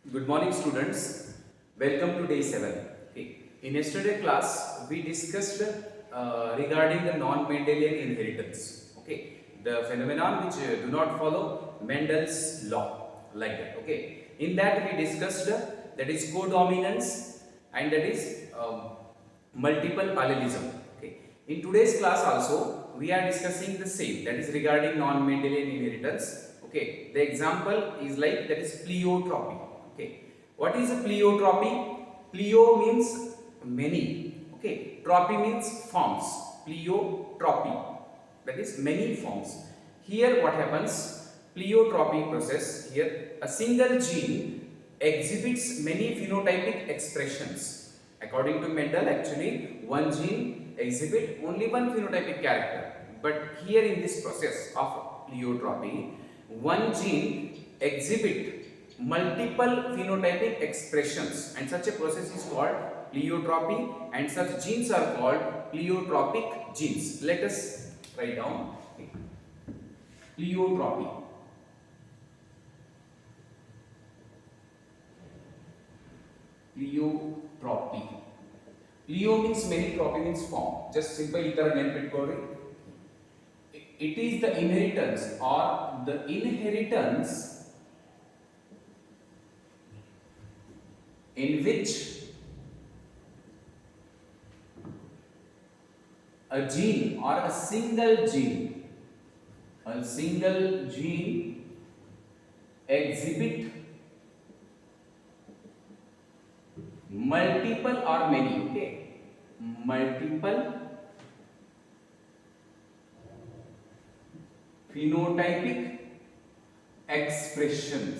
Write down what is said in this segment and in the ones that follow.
Good morning, students. Welcome to day 7. Okay. In yesterday class, we discussed regarding the non-Mendelian inheritance. Okay. The phenomenon which do not follow Mendel's law, like that. Okay. In that we discussed that is codominance and that is multiple allelism. Okay. In today's class also, we are discussing the same, that is regarding non-Mendelian inheritance. Okay. The example is like that is pleiotropy. Okay. What is a pleiotropy? Pleo means many. Okay. Tropy means forms. Pleiotropy. That is many forms. Here what happens? Pleiotropy process. Here a single gene exhibits many phenotypic expressions. According to Mendel, actually one gene exhibit only one phenotypic character. But here in this process of pleiotropy, one gene exhibit multiple phenotypic expressions, and such a process is called pleiotropy, and such genes are called pleiotropic genes. Let us write down pleiotropy. Pleiotropy. Pleo means many, tropy means form. Just simple itar ನೆನಪಿಟ್ಕೊಳ್ಳಿ. It is the inheritance or the inheritance in which a gene or a single gene exhibit multiple or many, okay, multiple phenotypic expressions.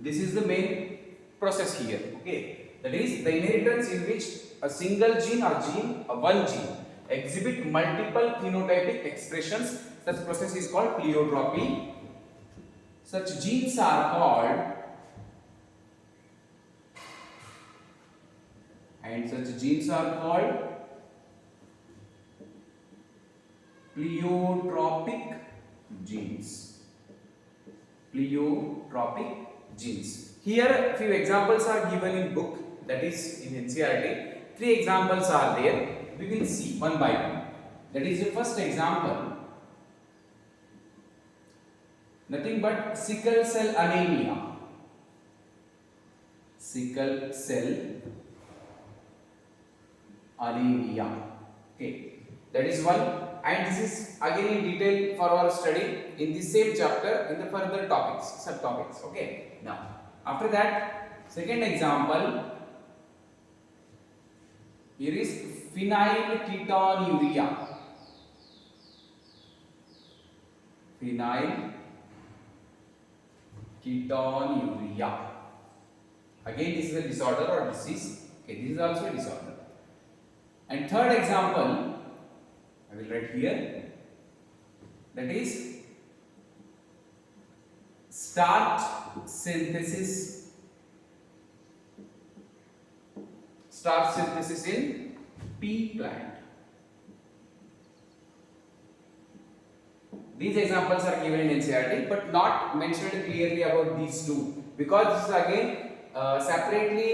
This is the main process here. Okay, that is the inheritance in which a single gene or one gene exhibit multiple phenotypic expressions. Such process is called pleiotropy. Such genes are called pleiotropic genes. Pleiotropic genes. Here few examples are given in book, that is in NCERT. Three examples are there. We will see one by one. That is the first example. Nothing but sickle cell anemia. Sickle cell anemia. Okay, that is one. And this is again in detail for our study in the same chapter in the further topics, subtopics. Okay, now after that, second example, here is phenylketonuria. Phenylketonuria. Again, this is a disorder or disease. Okay, this is also a disorder. And third example, I will write here, that is starch synthesis in pea plant. These examples are given in NCERT but not mentioned clearly about these two, because this is again separately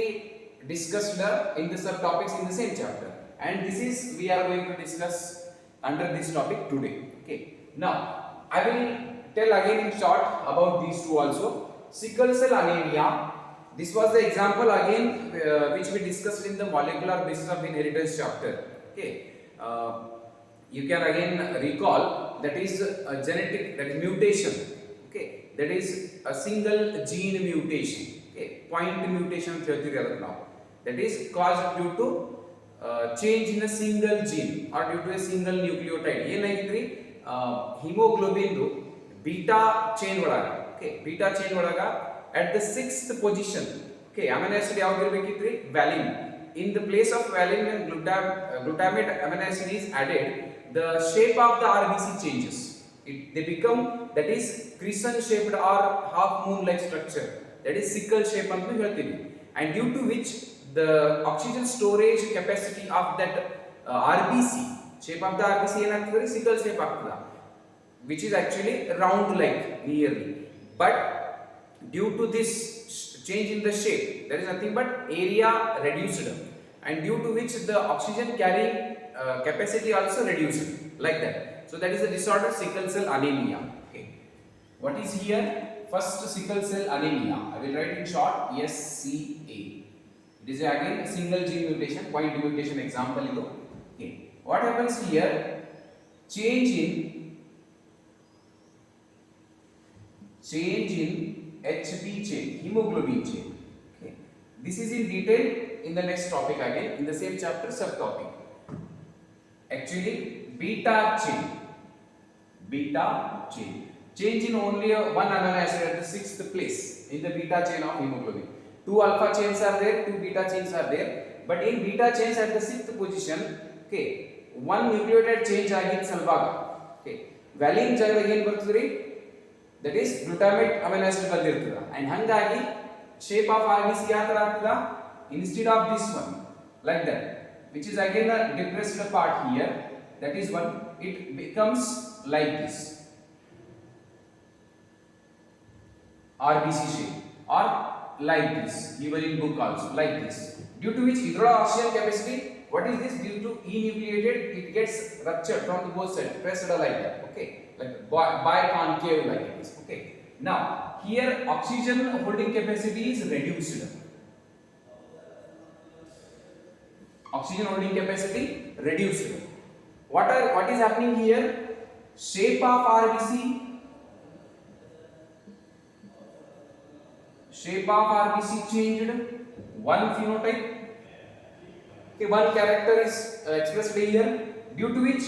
discussed in the subtopics in the same chapter, and this is we are going to discuss under this topic today. Okay, now I will tell again in short about these two also. Sickle cell anemia, this was the example again which we discussed in the molecular basis of inheritance chapter. Okay, you can again recall, that is a genetic, that is mutation. Okay, that is a single gene mutation. Okay, point mutation now, that is caused due to change in a single gene or due to a single nucleotide. ಏನಾಗಿದ್ರಿ hemoglobin beta chain ಒಳಗ, okay, beta chain ಒಳಗ at the 6th position, okay, amino acid ಯಾವುದು ಇರಬೇಕಿತ್ರಿ, valine. In the place of valine, when glutamate amino acid is added, the shape of the RBC changes. They become, that is crescent shaped or half moon like structure, that is sickle shape ಅಂತ ಹೇಳ್ತೀವಿ, and due to which the oxygen storage capacity of that RBC, shape of the RBC ಏನಾಗ್ತದೆ, sickle shape ಆಗ್ತದೆ, which is actually round like nearly. But due to this change in the shape, there is nothing but area reduced, and due to which the oxygen carrying capacity also reduced, like that. So that is the disorder sickle cell anemia. Okay, what is here? First, sickle cell anemia, I will write in short SCA. It is again a single gene mutation, point mutation example. Okay, what happens here? Change in HB chain, hemoglobin chain. Okay, this is in detail in the next topic again, in the same chapter subtopic. Actually, beta chain, change in only one amino acid at the 6th place in the beta chain of hemoglobin. 2 alpha chains are there, 2 beta chains are there, but in beta chains at the 6th position, okay, one nucleotide change agin salvaga. Okay, valine ಜಾಗದಾಗ ಏನು ಬರ್ತದ್ರಿ? That is glutamate amino acid ಬಂದಿರ್ತದ, and ಹಂಗಾಗಿ shape of RBC ಯಾವ ತರ ಆಗ್ತದ? Instead of this one, like that, which is again a depressed part here, that is one, it becomes like this RBC shape, or like this, given in book also, like this, due to which hydrolytic oxygen capacity, what is this? Due to enucleated, it gets ruptured from the both sides, pressed like that. Okay, like biconcave like this. Okay, now here oxygen holding capacity is reduced. Oxygen holding capacity reduced. What is happening here? Shape of RBC changed, one phenotype, okay, one character is expressed here, due to which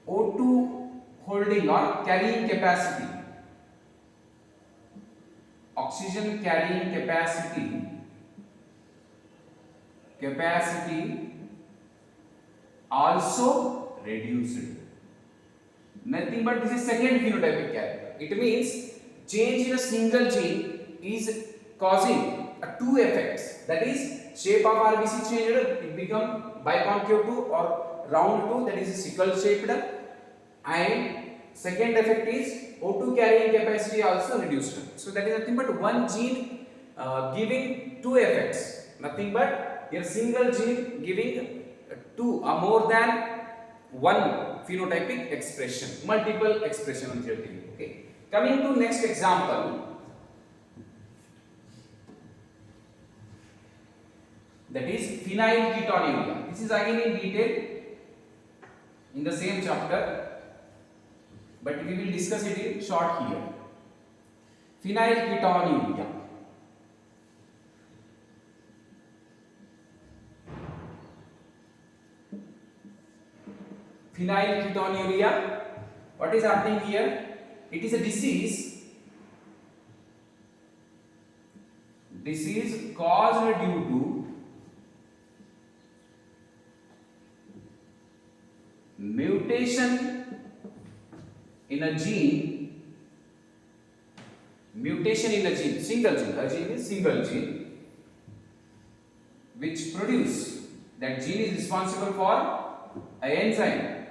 O2 holding or carrying capacity, oxygen carrying capacity also reduced. Nothing but this is second phenotypic character. It means change in a single gene is causing two effects. That is, shape of RBC changed, it become biconcave 2 or round 2, that is sickle shaped, and second effect is O2 carrying capacity also reduced. So that is nothing but one gene giving two effects. Nothing but a single gene giving two or more than one phenotypic expression, multiple expression on the gene. Okay, coming to next example, that is phenylketonuria. This is again in detail in the same chapter, but we will discuss it in short here. Phenylketonuria. Phenylketonuria, what is happening here? It is a disease caused due to mutation in a gene, single gene, a gene is single gene, which produce, that gene is responsible for an enzyme,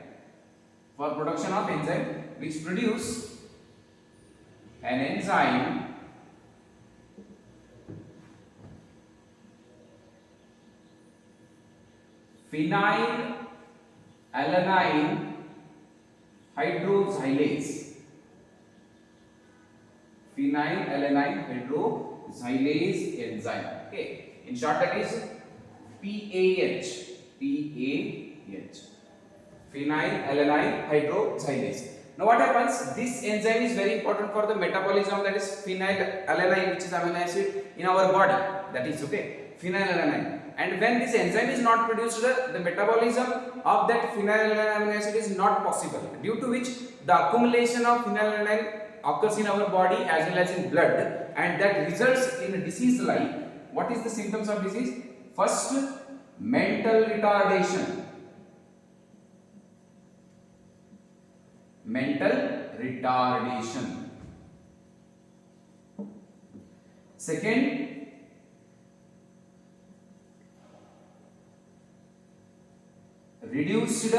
for production of enzyme, which produce an enzyme phenylalanine hydroxylase. Phenylalanine hydroxylase enzyme. Okay, in short that is PAH. Phenylalanine hydroxylase. Now what happens? This enzyme is very important for the metabolism, that is phenylalanine, which is amino acid in our body. That is okay, phenylalanine. And when this enzyme is not produced, the metabolism of that phenylalanine amino acid is not possible, due to which the accumulation of phenylalanine occurs in our body as well as in blood, and that results in a disease like, what is the symptoms of disease? First, mental retardation. Second, reduced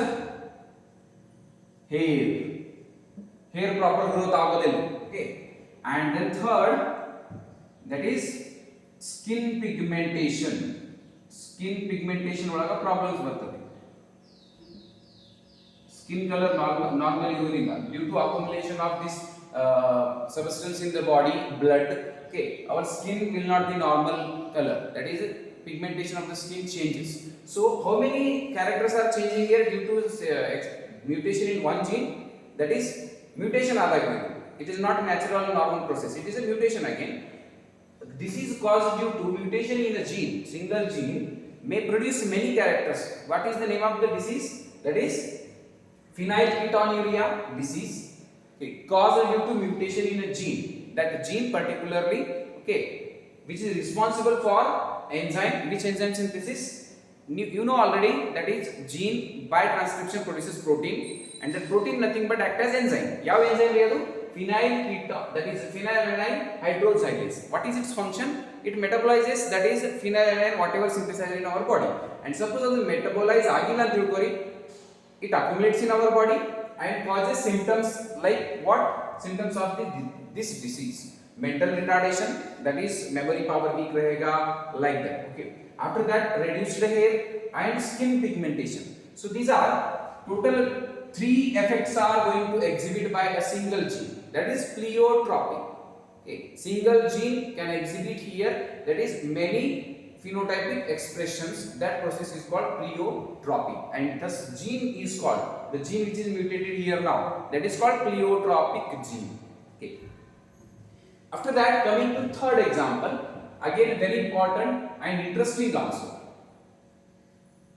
hair proper growth ಆಗೋದಿಲ್ಲ. Okay, and then third, that is skin pigmentation. Skin pigmentation ಒಳಗ problems ಬರ್ತದೆ. Skin color normal ಇರುವುದಿಲ್ಲ due to accumulation of this substance in the body, blood. Okay, our skin will not be normal color. That is, pigmentation of the skin changes. So how many characters are changing here due to mutation in one gene? That is mutation ಆದಾಗಿದೆ. It is not natural normal process. It is a mutation again. This is caused due to mutation in a gene. Single gene may produce many characters. What is the name of the disease? That is phenylketonuria disease. Okay, caused due to mutation in a gene. That gene particularly, okay, which is responsible for enzyme. Which enzyme synthesis? You know already, that is gene by transcription produces protein, and that protein nothing but act as enzyme. Yav enzyme adu? That is phenylalanine hydroxylase. What is its function? It metabolizes, that is phenylalanine whatever synthesized in our body. And suppose ಅದು metabolize ಆಗಿಲ್ಲ ಅಂತ ತಿಳ್ಕೊರಿ, it accumulates in our body and causes symptoms like what? Symptoms of this disease: mental retardation, that is memory power weak rahega, like that. Okay, after that reduced hair and skin pigmentation. So these are total 3 effects are going to exhibit by a single gene, that is pleiotropy. Okay, single gene can exhibit here, that is many phenotypic expressions. That process is called pleiotropy, and thus gene is called, the gene which is mutated here now, that is called pleiotropic gene. Okay, after that coming to third example, again very important and interesting also.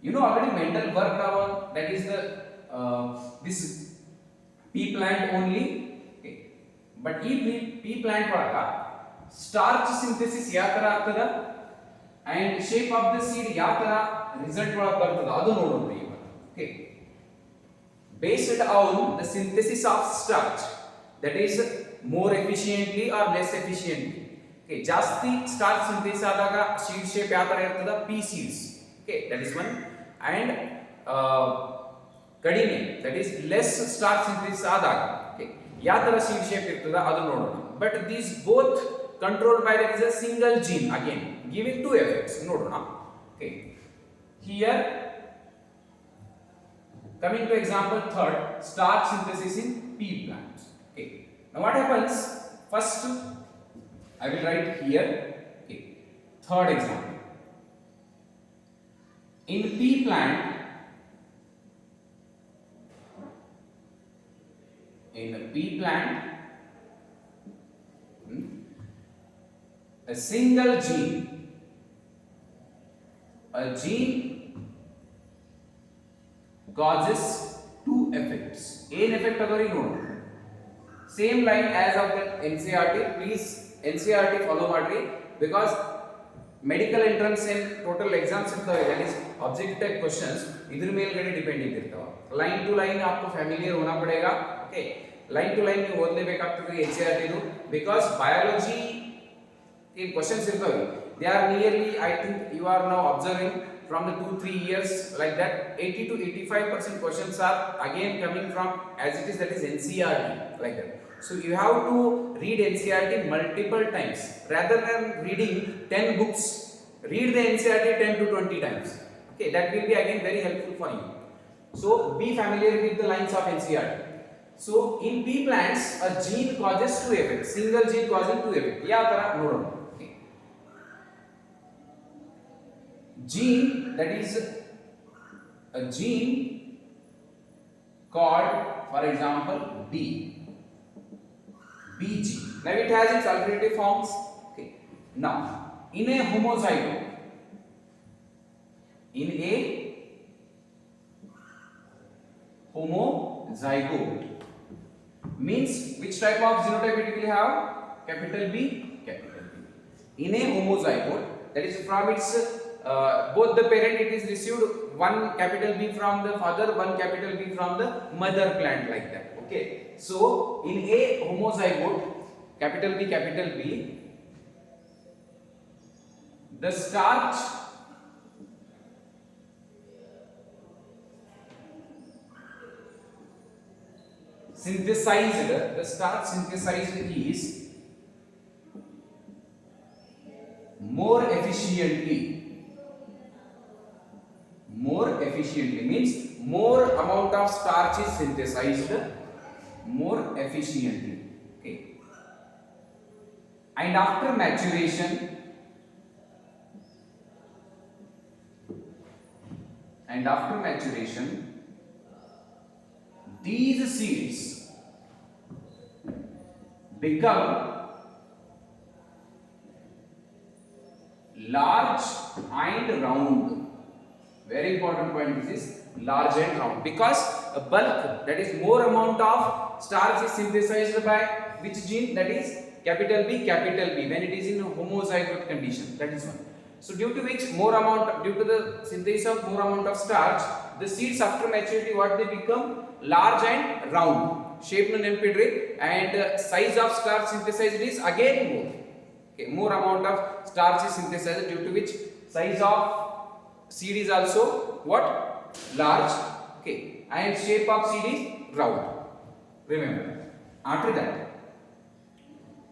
You know already Mendel worked on, that is the this pea plant only. Okay, but pea plant ಒಳಗ starch synthesis ಯಾವ ತರ ಆಗ್ತದ and shape of the seed ಯಾವ ತರ result ಒಳಗ ಬರ್ತದ ಅದು ನೋಡೋಣ ಇವಾಗ. Okay, based on the synthesis of starch, that is more efficiently or less efficiently. Okay, ಜಾಸ್ತಿ starch synthesis ಆದಾಗ seed shape ಯಾವ ತರ ಇರ್ತದ? pea seeds. Okay, that is one. And ಕಡಿಮೆ, that is less starch synthesis ಆದಾಗ, okay, ಯಾವ ತರ seed shape ಇರ್ತದ ಅದು ನೋಡೋಣ. But these both controlled by, that is a single gene, again giving 2 effects ನೋಡೋಣ. Okay, here coming to example third, starch synthesis in pea plants. Okay, now what happens? First I will write here. Okay, third example, in pea plant, in a pea plant, a single gene, a gene causes 2 effects. An effect agari nodu, same line as of the NCERT. Please NCERT follow madri, because medical entrance and total exams irtave, that is objective type questions, idr ಮೇಲ್ಗಡೆ dependent ಇರ್ತಾವ. Line to line आपको familiar होना पड़ेगा. Okay, line to line ನೀವು ಓದಲೇಬೇಕಾಗ್ತದೆ NCERT ಇದು, because biology in questions irtave, they are nearly, I think you are now observing from the 2-3 years like that, 80 to 85% questions are again coming from as it is, that is NCERT, like that. So you have to read NCERT multiple times rather than reading 10 books. Read the NCERT 10 to 20 times. Okay, that will be again very helpful for you. So be familiar with the lines of NCERT. So in pea plants, a gene causes 2 effects, single gene causing 2 effects. ಯಾವ ತರ ನೋಡೋಣ. Okay, gene, that is a gene called, for example, B gene. Now it has its alternative forms. Okay, now in a homozygote, in a homozygote means which type of genotype it will have? Capital B, capital B. In a homozygote, that is from its both the parent, it is received one capital B from the father, one capital B from the mother plant, like that. Okay, so in a homozygote, capital B, the starch synthesized, the starch synthesized is efficiently. More efficiently means more amount of starch is synthesized more efficiently. Okay. And after maturation, these seeds become large and round. Very important point, this is large and round, because a bulk, that is more amount of starch is synthesized by which gene, that is capital B when it is in homozygote condition, that is one. So due to which due to the synthesis of more amount of starch, the seeds after maturity what they become large and round, shape no nempidre, and size of starch synthesized is again more. Okay, more amount of starch is synthesized, due to which size of seed is also what, large. Okay, and shape of seed is round. Remember, after that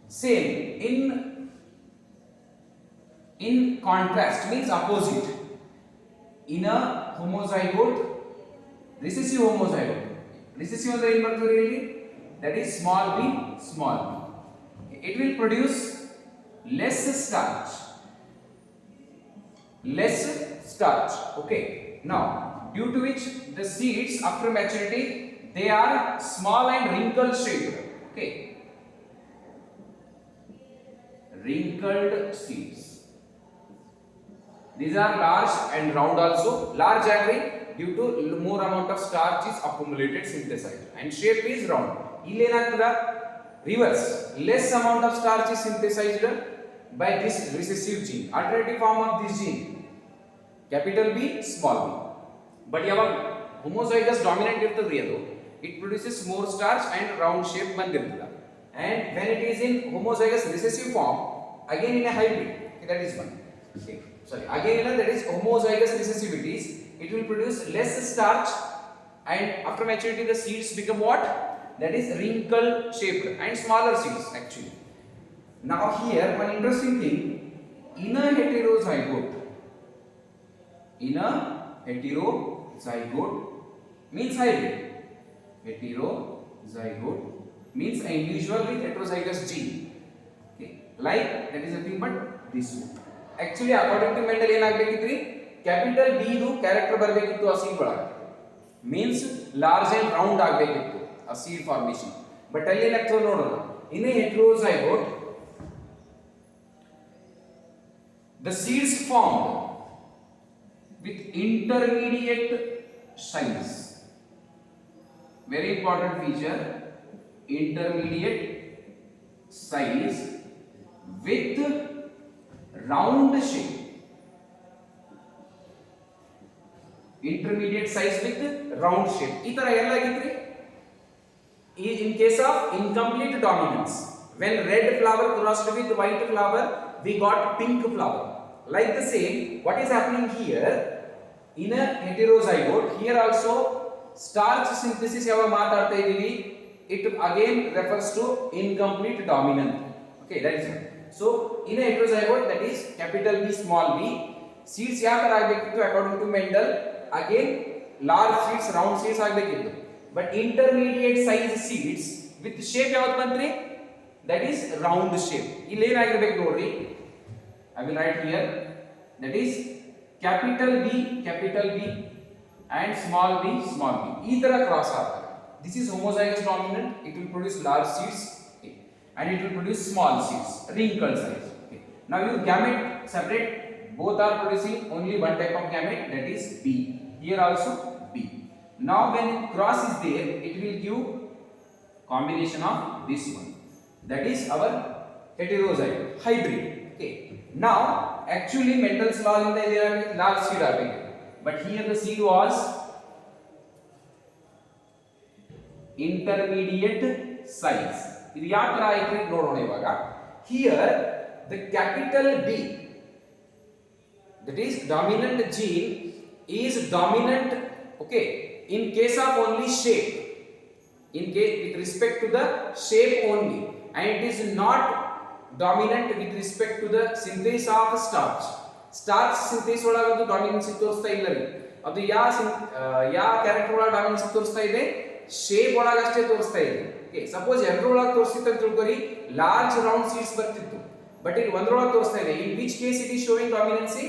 same in contrast means opposite, in a homozygote, recessive homozygote, recessive ಅಂದ್ರೆ ಏನು ಬರ್ತದೆ ಇಲ್ಲಿ, that is small b, it will produce less starch. Okay, now due to which the seeds after maturity they are small and wrinkled shaped. Okay, wrinkled seeds, these are large and round also. Large agree due to more amount of starch is accumulated, synthesized, and shape is round. ಇಲ್ಲಿ ಏನಾಗ್ತದ, reverse, less amount of starch is synthesized by this recessive gene. Alternative form of this gene, capital B, small b. But yaವಾಗ homozygous dominant ಇರ್ತದ್ರಿ ಅದು, it produces more starch and round shape ಬಂದಿರ್ತದ. And when it is in homozygous recessive form, again in a hybrid, okay, that is one. Okay, sorry, again in a, that is homozygous recessivities, it will produce less starch, and after maturity the seeds become what, that is wrinkle shaped and smaller seeds actually. Now here one interesting thing, in a heterozygote means hybrid. Heterozygote means an individual with heterozygous gene. Okay, like that is nothing but this one. Actually according to Mendel ಏನಾಗಬೇಕಿತ್ರಿ, capital B ದು character ಬರಬೇಕಿತ್ತು ಆ seed ಒಳಗೆ, means large and round ಆಗಬೇಕಿತ್ತು a seed formation. But ಅಲ್ಲಿ ಏನಾಗ್ತದೆ ನೋಡೋಣ, in a heterozygote the seeds formed with intermediate size. Very important feature, intermediate size with round shape. Intermediate size with round shape. ಈ ತರ ಎಲ್ಲ ಆಗಿದ್ರಿ in case of incomplete dominance, when red flower crossed with white flower we got pink flower. Like the same, what is happening here in a heterozygote, here also starch synthesis ಯಾವಾಗ ಮಾತಾಡ್ತಾ ಇದೀವಿ, it again refers to incomplete dominant. Okay, that is it. So in a heterozygote, that is capital B small b, seeds ಯಾವ ತರ ಆಗಬೇಕಿತ್ತು according to Mendel, again large seeds, round seeds ಆಗಬೇಕಿತ್ತು. But intermediate size seeds with shape ಯಾವುದು ಬಂತ್ರಿ, that is round shape. ಇಲ್ಲಿ ಏನಾಗಿರಬೇಕು ನೋಡ್ರಿ, I will write here, that is capital B and small b. ಈ ತರ ಕ್ರಾಸ್ ಆಗ್ತದೆ. This is homozygous dominant, it will produce large seeds, okay, and it will produce small seeds, wrinkled size. Okay. Now you gamete separate, both are producing only one type of gamete, that is B. Here also B. Now when cross is there, it will give combination of this one, that is our heterozygote hybrid. Okay. Now actually Mendel's law in the large seed are big, but here the seed was intermediate size. ಇದು ಯಾವ ತರ ಆಯ್ತು ನೋಡೋಣ ಇವಾಗ. Here the capital B, that is dominant gene, is dominant, okay, in case of only shape, in case with respect to the shape only, and it is not dominant with respect to the synthesis of starch. Starch synthase ಒಳಗೆ ಅದು ಡಾಮಿನೆನ್ಸಿ ತೋರಿಸ್ತಾ ಇಲ್ಲ ರೀ. ಅದು ಯಾವ character ಒಳಗೆ ಡಾಮಿನೆನ್ಸಿ ತೋರಿಸ್ತಾ ಇದೆ, ಶೇಪ್ ಒಳಗೆ ಅಷ್ಟೇ ತೋರಿಸ್ತಾ ಇದೆ. ಓಕೆ, ಸಪೋಸ್ ಎರಡರೊಳಗೆ ತೋರಿಸಿತ್ತು ಅಂತ ತಿಳ್ಕೊರಿ, ಲಾರ್ಜ್ ರೌಂಡ್ ಸೀಡ್ಸ್ ಬರ್ತಿತ್ತು. ಬಟ್ ಇಲ್ಲಿ ಒಂದರೊಳಗೆ ತೋರಿಸ್ತಾ ಇದೆ. In which case it is showing dominancy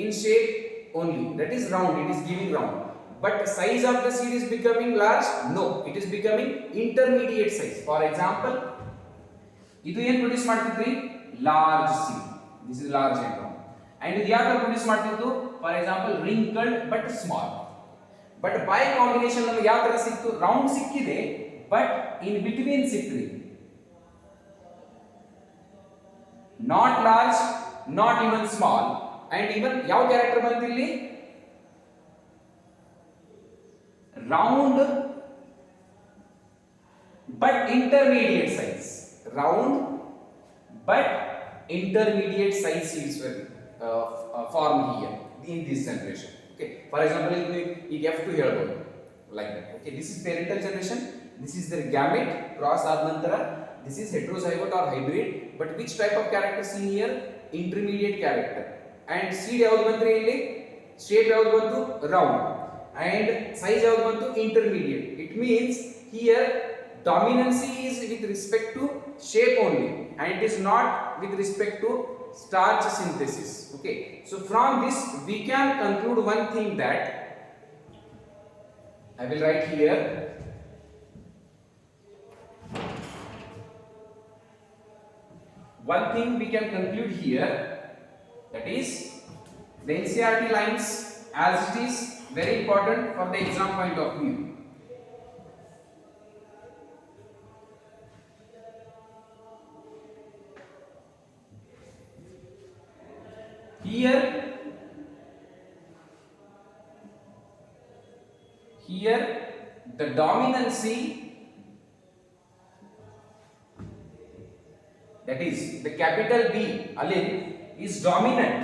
in shape only, that is round, it is giving round. But size of the seed is becoming large? No, it is becoming intermediate size. For example, ಇದು ಏನು produce ಮಾಡ್ತಿದ್ರಿ, large seed, this is large and round. And ಇದು ಯಾವ produce ಮಾಡ್ತಿದ್ದು, for example wrinkled but small. But by combination ನಮಗೆ ಯಾವ ತರ ಸಿಕ್ತು, ರೌಂಡ್ ಸಿಕ್ಕಿದೆ ಬಟ್ ಇನ್ ಬಿಟ್ವೀನ್ ಸಿಕ್ಕ್ರಿ, not large, not even small. And even ಯಾವ ಕ್ಯಾರೆಕ್ಟರ್ ಬಂದಿಲ್ಲಿ, round but intermediate size, round but intermediate size seeds were formed here in this generation. Okay, for example, ಈಗ F2 ಹೇಳ್ಬೋದು like that. Okay, this is parental generation, this is their gamete cross ಆದ ನಂತರ this is heterozygote or hybrid. But which type of character seen here, intermediate character. And seed ಯಾವುದು ಬಂತ್ರಿ ಇಲ್ಲಿ, shape ಯಾವುದು ಬಂತು, round, and size ಯಾವುದು ಬಂತು, intermediate. It means here dominancy is with respect to shape only, and it is not with respect to starch synthesis. Okay, so from this we can conclude one thing, that I will write here, one thing we can conclude here, that is the NCERT lines, as it is very important for the exam point of view. Here the dominancy, that is the capital B allele is dominant.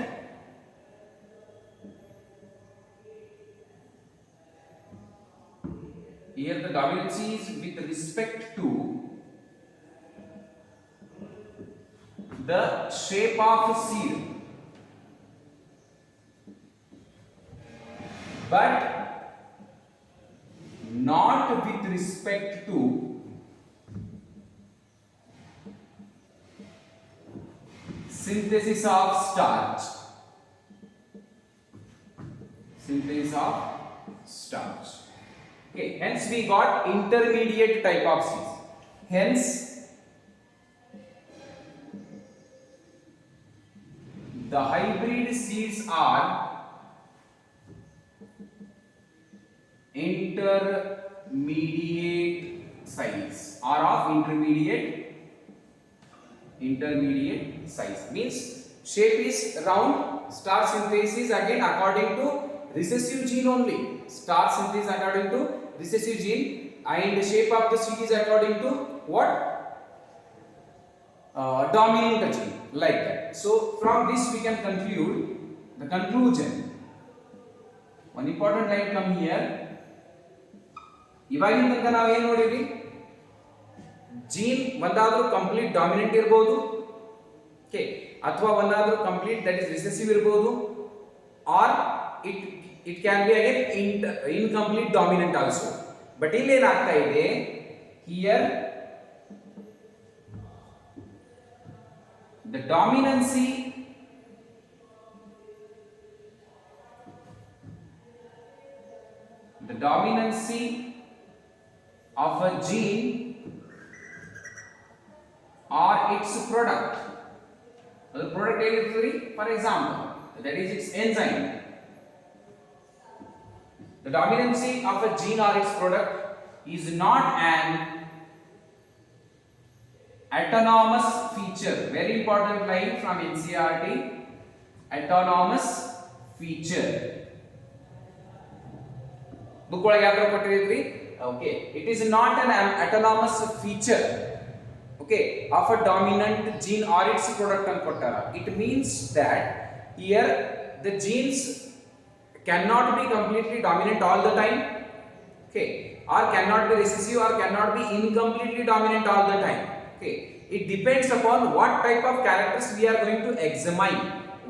Here the dominancy is with respect to the shape of seed, but not with respect to synthesis of starch. Synthesis of starch. Okay, hence we got intermediate type of seeds. Hence the hybrid seeds are intermediate size, or of intermediate size, means shape is round, starch synthesis again according to recessive gene only, starch synthesis according to recessive gene, and the shape of the seed is according to what, dominant gene, like that. So from this we can conclude the conclusion. One important line come here. ಇವಾಗಿನ ತನಕ ನಾವು ಏನು ನೋಡಿದ್ವಿ, gene ಒಂದಾದ್ರೂ complete dominant ಇರಬಹುದು, okay, ಅಥವಾ ಒಂದಾದ್ರೂ complete that is recessive ಇರಬಹುದು, or it can be again incomplete dominant also. But ಇಲ್ಲಿ ಏನಾಗ್ತಾ ಇದೆ, here the dominancy of a gene or its product. The product is, for example, that is its enzyme. The dominancy of a gene or its product is not an autonomous feature. Very important line from NCERT. Autonomous feature. Book ಒಳಗೆ ಯಾವ ಕೊಟ್ಟಿದ್ರಿ, okay, it is not an autonomous feature, okay, of a dominant gene or its product and kottara. It means that here the genes cannot be completely dominant all the time, okay, or cannot be recessive or cannot be incompletely dominant all the time. Okay, it depends upon what type of characters we are going to examine.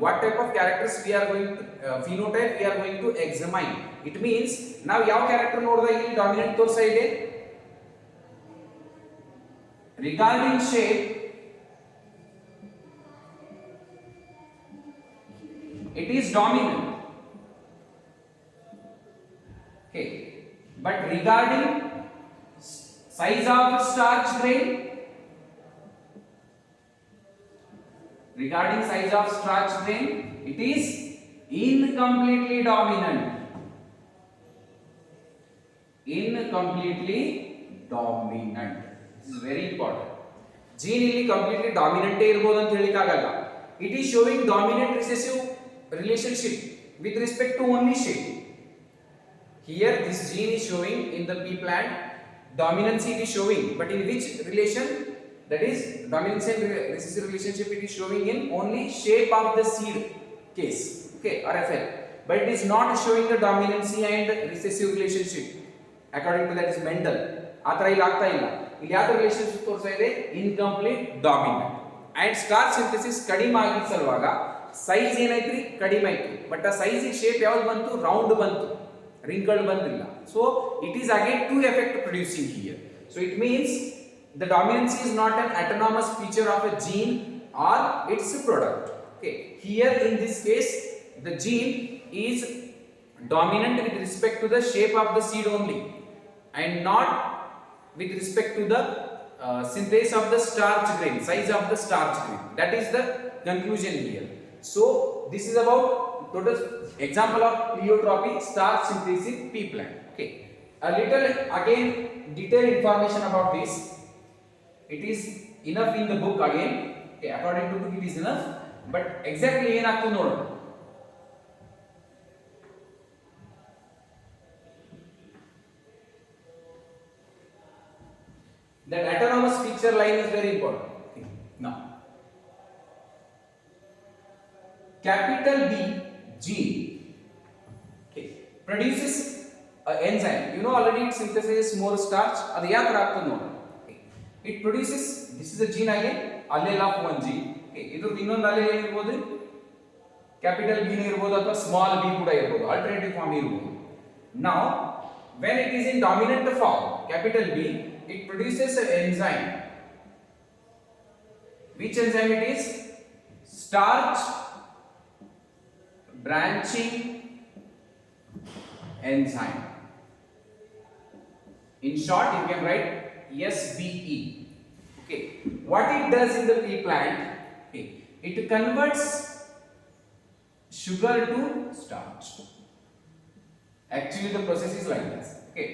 what type of characters we are going to phenotype we are going to examine. It means now ಯಾವ character ನೋಡಿದಾಗ ಇಲ್ಲಿ dominant ತೋರಿಸ್ತಾ ಇದೆ. Regarding shape, it is dominant. Okay, but regarding size of starch grain, regarding size of starch grain, it is incompletely dominant. Incompletely dominant. This is very important. Gene ಇಲ್ಲಿ completely dominant ಇರಬಹುದು ಅಂತ ಹೇಳಿಕ ಆಗಲ್ಲ. It is showing dominant recessive relationship with respect to only shape. Here this gene is showing in the pea plant dominancy it is showing, but in which relation? That is dominance and recessive relationship it is showing in only shape of the seed case, okay, RFL, but it is not showing the dominancy and recessive relationship according to that is Mendel. ಆತರ ಇಲ್ಲಿ ಆಗ್ತಾ ಇಲ್ಲ. ಇಲ್ಲಿ ಯಾವ relationship ತೋರಿಸ್ತಾ ಇದೆ? Incomplete dominant. And starch synthesis ಕಡಿಮೆ ಆಗಿದ್ದ ಸಲುವಾಗ ಸೈಜ್ ಏನಾಯ್ತ್ರಿ? ಕಡಿಮೆ ಆಯ್ತು. ಬಟ್ ಆ ಸೈಜ್ ಶೇಪ್ ಯಾವ್ದು ಬಂತು? ರೌಂಡ್ ಬಂತು, wrinkled ಬಂದಿಲ್ಲ. So it is again two effect producing here. So it means the dominancy is not an autonomous feature of a gene or its product. Okay, here in this case the gene is dominant with respect to the shape of the seed only and not with respect to the synthesis of the starch grain, size of the starch grain. That is the conclusion here. So this is about total example of pleiotropy starch synthesis pea plant. Okay, a little again detailed information about this. It is enough in the book again. Okay, according to book it is enough, but exactly ಏನಾಗ್ತದೆ ನೋಡೋಣ. That autonomous feature line is very important. Okay. Now, capital B gene, okay, produces an enzyme. You know already it synthesizes more starch. ಅದು ಯಾಕೆ ಆಗ್ತದೆ ನೋಡೋಣ. It produces, this is a gene again, allele of one gene. Okay, ಇದು ಇನ್ನೊಂದು allele ಏನಿರಬಹುದು? Capital B ಇರಬಹುದು ಅಥವಾ small b ಕೂಡ ಇರಬಹುದು, alternative form ಇರಬಹುದು. Now, when it is in dominant form, capital B, it produces an enzyme. Which enzyme it is? Starch branching enzyme. In short, you can write SBE. Okay, what it does in the pea plant? Okay, it converts sugar to starch. Actually, the process is like this. Okay,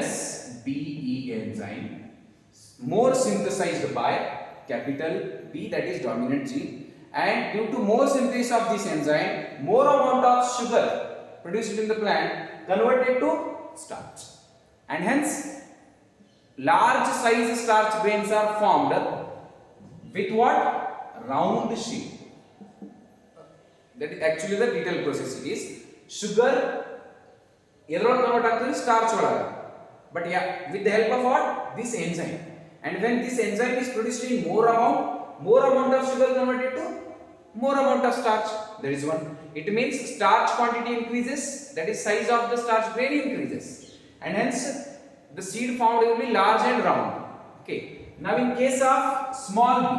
SBE enzyme more synthesized by capital B, that is dominant gene, and due to more synthesis of this enzyme, more amount of sugar produced in the plant converted to starch, and hence large size starch grains are formed with what? Round shape. That is actually the detailed process. It is sugar ಎದ್ರೊಳಗೆ convert ಆಗ್ತದೆ? Starch ಒಳಗೆ. But yeah, with the help of what? This enzyme. And when this enzyme is produced in more amount of sugar converted to more amount of starch. There is one. It means starch quantity increases, that is size of the starch grain increases, and hence the seed found will be large and round. Okay. Now in case of small b,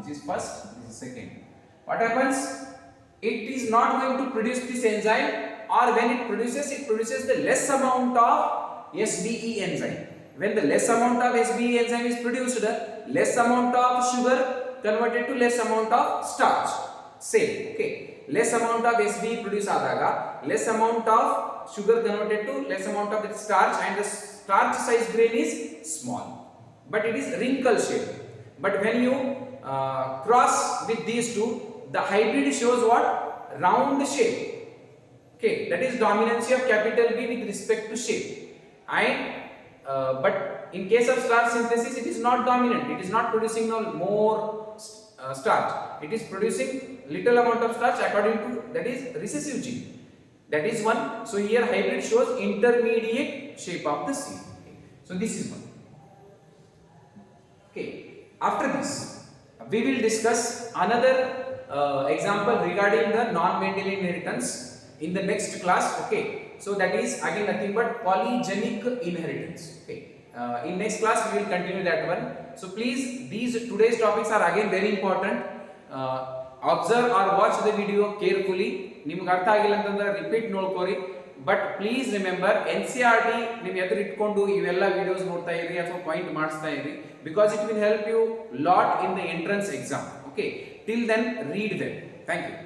this is first, this is second. What happens? It is not going to produce this enzyme, or when it produces the less amount of SBE enzyme. When the less amount of SBE enzyme is produced, less amount of sugar converted to less amount of starch. Same. Okay. Less amount of SBE produced adaga, less amount of sugar converted to less amount of the starch, and the starch size grain is small, but it is wrinkle shape. But when you cross with these two, the hybrid shows what? Round shape. Okay, that is dominancy of capital B with respect to shape. And but in case of starch synthesis, it is not dominant. It is not producing no more starch. It is producing little amount of starch according to that is recessive gene. That is one. So here hybrid shows intermediate shape of the seed. Okay. So this is one. Okay. After this, we will discuss another example regarding the non-Mendelian inheritance in the next class. Okay, so that is again nothing but polygenic inheritance. Okay, in next class we will continue that one. So please, these today's topics are again very important. Observe or watch the video carefully. ನಿಮಗೆ ಅರ್ಥ ಆಗಿಲ್ಲ ಅಂತಂದ್ರೆ repeat ನೋಡ್ಕೋರಿ. But please remember NCERT ನೀವು ಎದುರು ಇಟ್ಕೊಂಡು ಇವೆಲ್ಲ videos ನೋಡ್ತಾ ಇರಿ ಅಥವಾ ಪಾಯಿಂಟ್ ಮಾಡಿಸ್ತಾ ಇರಿ, because it will help you lot in the entrance exam. Okay, till then read them. Thank you.